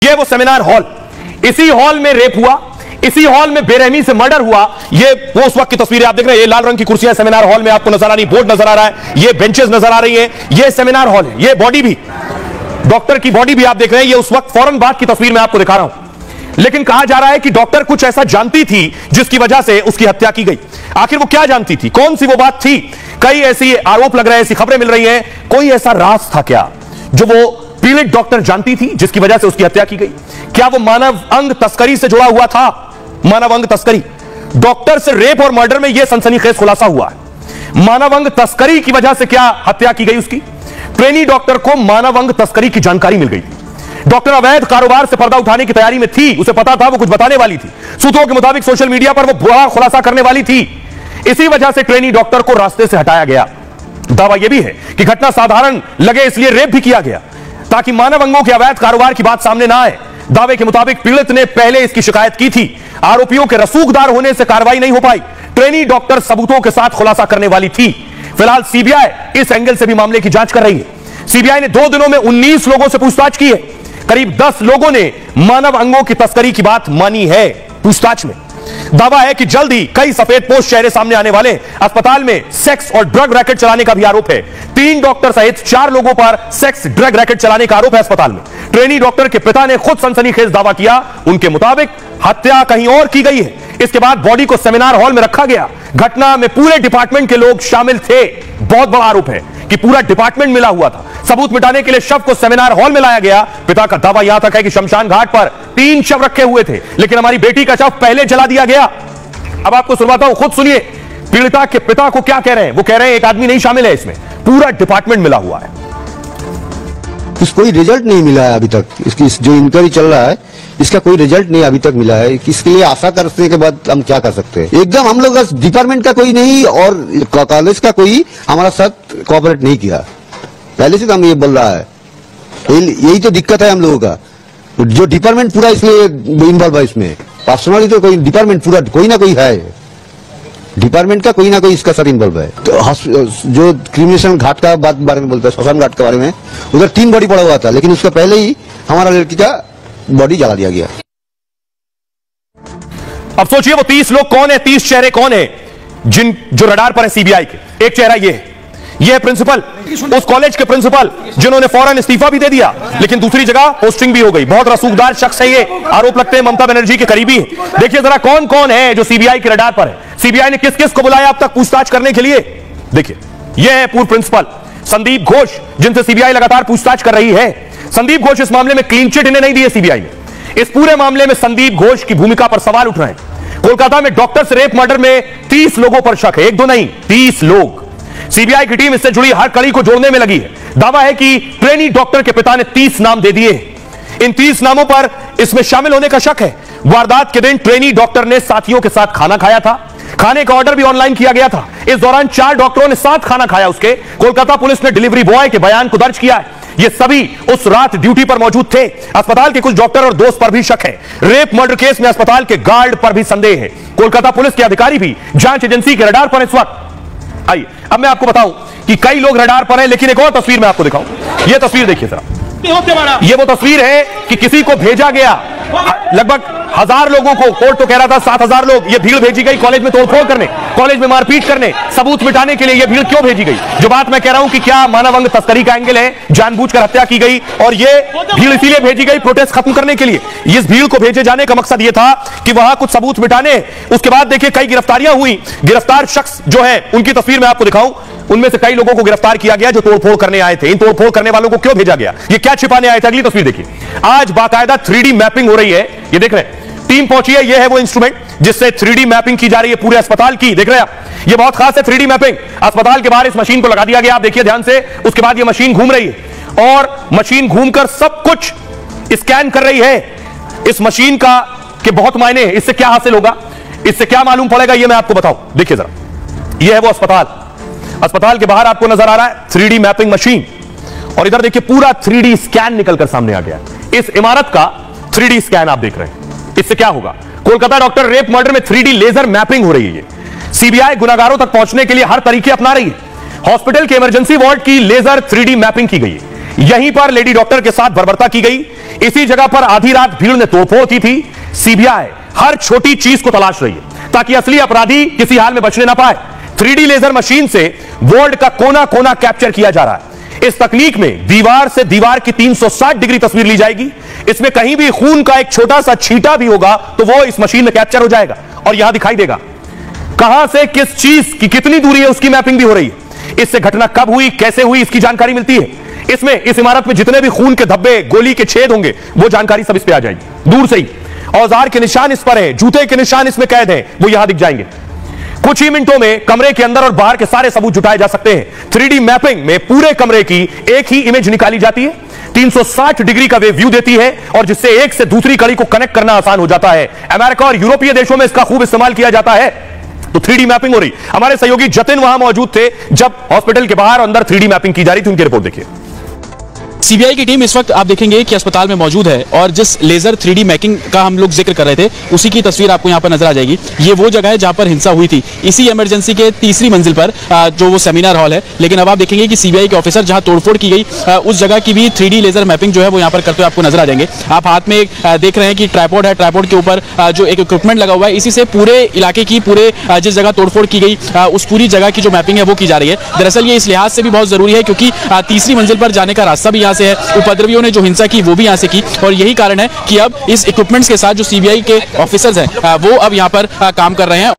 ये वो seminar hall, इसी हॉल में रेप हुआ, इसी हॉल में बेरहमी से मर्डर हुआ। ये वो उस वक्त की तस्वीरें आप देख रहे हैं। ये लाल रंग की कुर्सियां सेमिनार हॉल में आपको नजर आ रही, बोर्ड नजर आ रहा है, ये बेंचेस नजर आ रही है, ये सेमिनार हॉल है। ये बॉडी भी, डॉक्टर की बॉडी भी आप देख रहे हैं। ये उस वक्त फौरन बाद की तस्वीर मैं आपको दिखा रहा हूं। लेकिन कहा जा रहा है कि डॉक्टर कुछ ऐसा जानती थी जिसकी वजह से उसकी हत्या की गई। आखिर वो क्या जानती थी, कौन सी वो बात थी? कई ऐसी आरोप लग रहे हैं, ऐसी खबरें मिल रही हैं। कोई ऐसा राज था क्या जो वो पीड़ित डॉक्टर जानती थी जिसकी वजह से उसकी हत्या की गई? क्या वो मानव अंग तस्करी से जुड़ा हुआ था? मानव अंग तस्करी, डॉक्टर से रेप और मर्डर में यह सनसनीखेज खुलासा हुआ है। मानव अंग तस्करी की वजह से क्या हत्या की गई उसकी? ट्रेनी डॉक्टर को मानव अंग तस्करी की जानकारी मिल गई। डॉक्टर अवैध कारोबार से पर्दा उठाने की तैयारी में थी, उसे पता था वो कुछ बताने वाली थी। सूत्रों के मुताबिक सोशल मीडिया पर वो बुरा खुलासा करने वाली थी। इसी वजह से ट्रेनी डॉक्टर को रास्ते से हटाया गया। दावा यह भी है कि घटना साधारण लगे इसलिए रेप भी किया गया ताकि मानव अंगों के अवैध कारोबार की बात सामने ना आए। दावे के मुताबिक पीड़ित ने पहले इसकी शिकायत की थी। आरोपियों के रसूखदार होने से कार्रवाई नहीं हो पाई। ट्रेनी डॉक्टर सबूतों के साथ खुलासा करने वाली थी। फिलहाल सीबीआई इस एंगल से भी मामले की जांच कर रही है। सीबीआई ने 2 दिनों में 19 लोगों से पूछताछ की है। करीब 10 लोगों ने मानव अंगों की तस्करी की बात मानी है पूछताछ में। दावा है कि जल्द ही कई सफेदपोश चेहरे सामने आने वाले। अस्पताल में सेक्स और ड्रग रैकेट चलाने का भी आरोप है। 3 डॉक्टर सहित 4 लोगों पर सेक्स ड्रग रैकेट चलाने का आरोप है अस्पताल में। ट्रेनी डॉक्टर के पिता ने खुद सनसनीखेज दावा किया। उनके मुताबिक हत्या कहीं और की गई है। इसके बाद बॉडी को सेमिनार हॉल में रखा गया। घटना में पूरे डिपार्टमेंट के लोग शामिल थे। बहुत बड़ा आरोप है कि पूरा डिपार्टमेंट मिला हुआ था। सबूत मिटाने के लिए शव को सेमिनार हॉल में लाया गया। पिता का दावा यहां तक है कि शमशान घाट पर 3 शव रखे हुए थे, लेकिन हमारी बेटी का शव पहले जला दिया गया। अब आपको सुनवाता हूं, खुद सुनिए पीड़िता के पिता को क्या कह रहे हैं। वो कह रहे हैं एक आदमी नहीं शामिल है इसमें, पूरा डिपार्टमेंट मिला हुआ है। कोई रिजल्ट नहीं मिला है अभी तक। इसकी जो इंक्वायरी चल रहा है इसका कोई रिजल्ट नहीं अभी तक मिला है। इसके लिए आशा करने के बाद हम क्या कर सकते हैं। एकदम हम लोग डिपार्टमेंट का कोई नहीं और कॉलेज का कोई हमारा साथ कोऑपरेट नहीं किया। पहले से तो हम ये बोल रहा है, यही तो दिक्कत है हम लोगों का। जो डिपार्टमेंट पूरा इसमें इन्वॉल्व है, इसमें पर्सनली तो कोई डिपार्टमेंट पूरा कोई ना कोई है, डिपार्टमेंट का कोई ना कोई इसका साथ इन्वॉल्व है। तो जो क्रिमिनेशन घाट का बारे में बोलता है, शमशान घाट के बारे में, उधर 3 बॉडी पड़ा हुआ था, लेकिन उसका पहले ही हमारा लड़की का बॉडी जला दिया गया। अब सोचिए वो 30 लोग कौन है, 30 चेहरे कौन है जो रडार पर है सीबीआई के। एक चेहरा ये है प्रिंसिपल, उस कॉलेज के प्रिंसिपल जिन्होंने फौरन इस्तीफा भी दे दिया, लेकिन दूसरी जगह पोस्टिंग भी हो गई। बहुत रसूखदार शख्स है ये, आरोप लगते हैं ममता बनर्जी के करीबी है। देखिए जरा कौन कौन है जो सीबीआई के रडार पर है। सीबीआई ने किस किस को बुलाया अब तक पूछताछ करने के लिए। देखिए यह है पूर्व प्रिंसिपल संदीप घोष, जिनसे सीबीआई लगातार पूछताछ कर रही है। संदीप घोष इस मामले में क्लीन चिट इन्हें नहीं दी है सीबीआई ने। इस पूरे मामले में संदीप घोष की भूमिका पर सवाल उठ रहे हैं। कोलकाता में डॉक्टर से रेप मर्डर में 30 लोगों पर शक है, 1 2 नहीं 30 लोग। सीबीआई की टीम इससे जुड़ी हर कड़ी को जोड़ने में लगी है। दावा है कि ट्रेनी डॉक्टर के पिता ने 30 नाम दे दिए। इन 30 नामों पर इसमें शामिल होने का शक है। वारदात के दिन ट्रेनी डॉक्टर ने साथियों के साथ खाना खाया था। खाने का ऑर्डर भी ऑनलाइन किया गया था। इस दौरान 4 डॉक्टरों ने साथ खाना खाया। उसके कोलकाता पुलिस ने डिलीवरी बॉय के बयान को दर्ज किया है। ये सभी उस रात ड्यूटी पर मौजूद थे। अस्पताल के कुछ डॉक्टर और दोस्त पर भी शक है। रेप मर्डर केस में अस्पताल के गार्ड पर भी संदेह है। कोलकाता पुलिस के अधिकारी भी जांच एजेंसी के रडार पर इस वक्त। आइए अब मैं आपको बताऊं कि कई लोग रडार पर हैं, लेकिन एक और तस्वीर मैं आपको दिखाऊं। यह तस्वीर देखिए जरा। ये वो तस्वीर है कि किसी को भेजा गया, लगभग 1000 लोगों को, कोर्ट तो कह रहा था 7000 लोग, ये भीड़ भेजी गई कॉलेज में तोड़फोड़ करने, कॉलेज में मारपीट करने, सबूत मिटाने के लिए। ये भीड़ क्यों भेजी गई? जो बात मैं कह रहा हूं कि क्या मानव अंग तस्करी का एंगल है, जानबूझकर हत्या की गई और ये भीड़ इसीलिए भेजी गई प्रोटेस्ट खत्म करने के लिए। इस भीड़ को भेजे जाने का मकसद यह था कि वहां कुछ सबूत मिटाने। उसके बाद देखिए कई गिरफ्तारियां हुई। गिरफ्तार शख्स जो है उनकी तस्वीर मैं आपको दिखाऊं। उनमें से कई लोगों को गिरफ्तार किया गया जो तोड़फोड़ करने आए थे। इन तोड़फोड़ करने वालों को क्यों भेजा गया, ये क्या छिपाने आए थे? अगली तस्वीर देखिए। आज बाकायदा 3D मैपिंग हो रही है, ये देख रहे हैं। टीम पहुंची है, ये है वो इंस्ट्रूमेंट जिससे 3D मैपिंग की जा रही है पूरे अस्पताल की। देख रहे हैं आप, ये बहुत खास है 3D मैपिंग। अस्पताल के बाहर इस मशीन को लगा दिया गया, आप देखिए ध्यान से। उसके बाद ये मशीन घूम रही है और मशीन घूमकर सब कुछ स्कैन कर रही है। इस मशीन का के बहुत मायने हैं। इससे क्या हासिल होगा, इससे क्या मालूम पड़ेगा, ये मैं आपको बताऊं। देखिए जरा, ये है वो अस्पताल। अस्पताल के बाहर आपको नजर आ रहा है 3D मैपिंग मशीन, और इधर देखिए पूरा 3D स्कैन निकलकर सामने आ गया। इस इमारत का 3D स्कैन आप देख रहे हैं। इससे क्या होगा? कोलकाता डॉक्टर रेप मर्डर में 3D लेजर मैपिंग हो रही है। सीबीआई गुनाहगारों तक पहुंचने के लिए हर तरीके अपना रही है। हॉस्पिटल के इमरजेंसी वार्ड की लेजर 3D मैपिंग की गई है। यहीं पर लेडी डॉक्टर के साथ बर्बरता की गई। इसी जगह पर आधी रात भीड़ ने तोड़फोड़ की थी। सीबीआई हर छोटी चीज को तलाश रही है ताकि असली अपराधी किसी हाल में बचने ना पाए। 3D लेजर मशीन से वार्ड का कोना कोना कैप्चर किया जा रहा है। इस तकनीक में दीवार से दीवार की 360 डिग्री तस्वीर ली जाएगी। इसमें कहीं भी खून का एक छोटा सा छींटा भी होगा तो वो इस मशीन में कैप्चर हो जाएगा और यहां दिखाई देगा कहां से किस चीज की कितनी दूरी है, उसकी मैपिंग भी हो रही है। इससे घटना कब हुई, कैसे हुई, इसकी जानकारी मिलती है। इसमें इस इमारत में जितने भी खून के धब्बे, गोली के छेद होंगे, वो जानकारी सब इस पे आ जाएगी दूर से ही। औजार के निशान इस पर है, जूते के निशान इसमें कैद हैं, वो यहां दिख जाएंगे। कुछ ही मिनटों में कमरे के अंदर और बाहर के सारे सबूत जुटाए जा सकते हैं। 3D मैपिंग में पूरे कमरे की एक ही इमेज निकाली जाती है, 360 डिग्री का वे व्यू देती है और जिससे एक से दूसरी कड़ी को कनेक्ट करना आसान हो जाता है। अमेरिका और यूरोपीय देशों में इसका खूब इस्तेमाल किया जाता है। तो 3D मैपिंग हो रही। हमारे सहयोगी जतिन वहां मौजूद थे जब हॉस्पिटल के बाहर अंदर 3D मैपिंग की जा रही थी। उनकी रिपोर्ट देखिए। सीबीआई की टीम इस वक्त आप देखेंगे कि अस्पताल में मौजूद है और जिस लेजर 3D मैपिंग का हम लोग जिक्र कर रहे थे उसी की तस्वीर आपको यहाँ पर नजर आ जाएगी। ये वो जगह है जहाँ पर हिंसा हुई थी, इसी इमरजेंसी के तीसरी मंजिल पर जो वो सेमिनार हॉल है। लेकिन अब आप देखेंगे कि सीबीआई के ऑफिसर जहाँ तोड़फोड़ की गई उस जगह की भी 3D लेजर मैपिंग जो है वो यहाँ पर करते हुए आपको नजर आ जाएंगे। आप हाथ में देख रहे हैं कि ट्राइपॉड है, ट्राइपॉड के ऊपर जो एक इक्विपमेंट लगा हुआ है, इसी से पूरे इलाके की पूरे जिस जगह तोड़फोड़ की गई उस पूरी जगह की जो मैपिंग है वो की जा रही है। दरअसल ये इस लिहाज से भी बहुत जरूरी है क्योंकि तीसरी मंजिल पर जाने का रास्ता भी यहाँ से है। उपद्रवियों ने जो हिंसा की वो भी यहाँ से की और यही कारण है कि अब इस इक्विपमेंट्स के साथ जो सीबीआई के ऑफिसर्स हैं वो अब यहाँ पर काम कर रहे हैं।